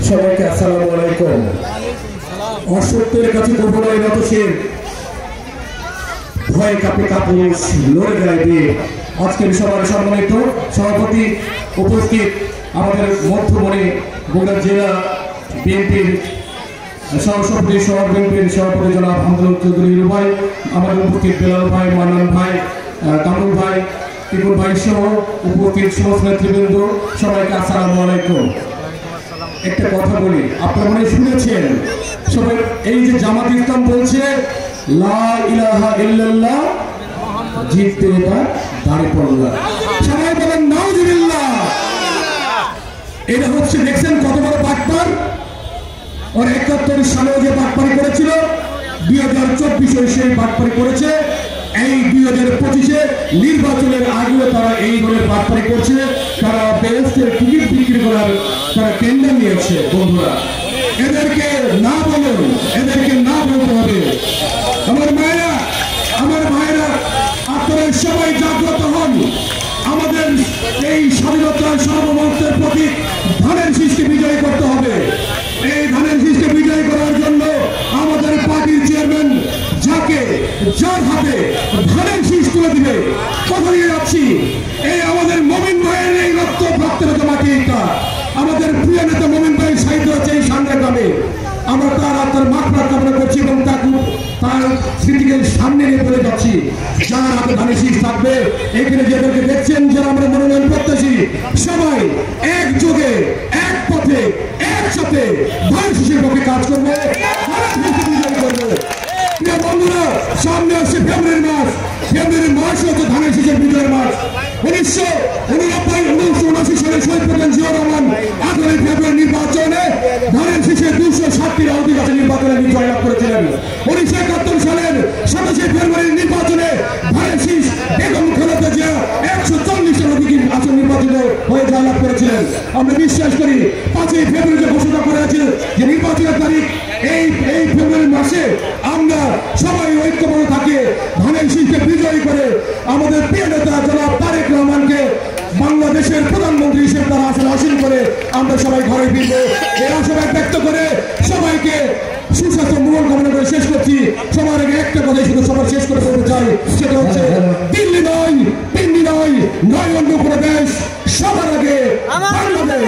সবাইকে আসসালামু আলাইকুম। অসত্যের কাছে কখনোই নতশির, ভয় কাপে কাপুরুষ লড়ে দাঁড়াবে। আজকের সবার সম্মানিত সভাপতি উপস্থিত আমাদের মধ্যমণি বগুড়া জেলা বিএনপির সহসভাপতি বিএনপির সভাপতি জনাব হামদুল চৌধুরী ভাই, আমাদের উপস্থিত বেলাল ভাই, মান্নান ভাই, কামরুল ভাই, টিপুর ভাই সহ উপস্থিত সমস্ত নেতৃবৃন্দ, সবাইকে আসসালামু আলাইকুম। একটা কথা বলি, আপনারা মনে শুনেছেন সবাই, এই যে জামাত ইসলাম বলছে লা ইলাহা ইল্লাল্লাহ, জিততে এবার দাঁড়িপাল্লা, সবাই বলেন নাউজুবিল্লাহ। এটা হচ্ছে দেখছেন কত বড় বাটপার। ওর ৭১ সালেও যে বাটপারি করেছিল, ২০২৪ সেই বাটপারি করেছে, এই ২০২৫ নির্বাচনের আগেও তারা এই ধরনের বাটপারি করছে। তারা বেহেশতের টিকিট বিক্রি করার তারা টেন্ডার নিয়েছে। বন্ধুরা, এদেরকে না বলুন, এদেরকে না বলতে হবে। আমার মায়েরা, আমার ভাইরা, আপনারা সবাই জাগ্রত হন। আমাদের এই স্বাধীনতার সার্বভৌমত্বের প্রতীক ধানের শীষকে বিজয় করতে হবে। এই ধানের শীষকে বিজয় করার জন্য আমাদের পার্টির চেয়ারম্যান যার হাতে ধানের শীষ তুলে দিবে, কথা নিয়ে যাচ্ছি। এই আমাদের মমিন ভাইয়ের এই রক্তের মাটি, এটা আমাদের প্রিয় নেতা মমিন ভাই সাহিত্য হচ্ছে এই সামনে গ্রামে। আমরা তার আত্মার মাত্রা কামনা করছি এবং তার স্মৃতিকে সামনে নিয়ে বলে যাচ্ছি। যার হাতে ধানের শীষ থাকবে, এখানে যাদেরকে দেখছেন যারা আমরা মনোনয়ন প্রত্যাশী, সবাই একযোগে এক পথে একসাথে ধানের শীষের পক্ষে কাজ করবে, করবে। বন্ধুরা, সামনে আসছে ফেব্রুয়ারি মাস। ফেব্রুয়ারি মাস হচ্ছে ধানের শীষের বিজয়ের মাস। ১৯89 সালে শহীদ প্রেসিডেন্ট জিয়াউর রহমান ১৮ ফেব্রুয়ারি নির্বাচনে ধানের শীষের ২৬০টির অধিকাংশ নির্বাচনে বিজয় লাভ করেছিলেন। ১৯৭১ সালের ২৭ ফেব্রুয়ারি নির্বাচনে ধানের শীষ বেগম খালেদা জিয়া ১৪০-এর অধিক আসন নির্বাচিত হয়ে জয়লাভ করেছিলেন। আমরা বিশ্বাস করি ৫ই ফেব্রুয়ারি ঘোষণা করে আছে যে নির্বাচনের তারিখ এই ফেব্রুয়ারি মাসে আমরা সবাই ঐক্যবদ্ধ থাকে ধানের শীষকে বিজয়ী করে আমাদের প্রিয় নেতা জনাব তারেক রহমানকে বাংলাদেশের প্রধানমন্ত্রী হিসেবে তারা আসলে আসীন করে আমরা সবাই ঘরে ফিরব। এই আশাবাদ ব্যক্ত করে সবাইকে সুস্বাস্থ্য মঙ্গল কামনা করে শেষ করছি। সবার আগে একটা কথাই শুধু সবার শেষ করে বলতে চাই, সেটা হচ্ছে দিল্লি নয়, পিন্ডি নয়, নয় অন্য কোনো দেশ, সবার আগে বাংলাদেশ।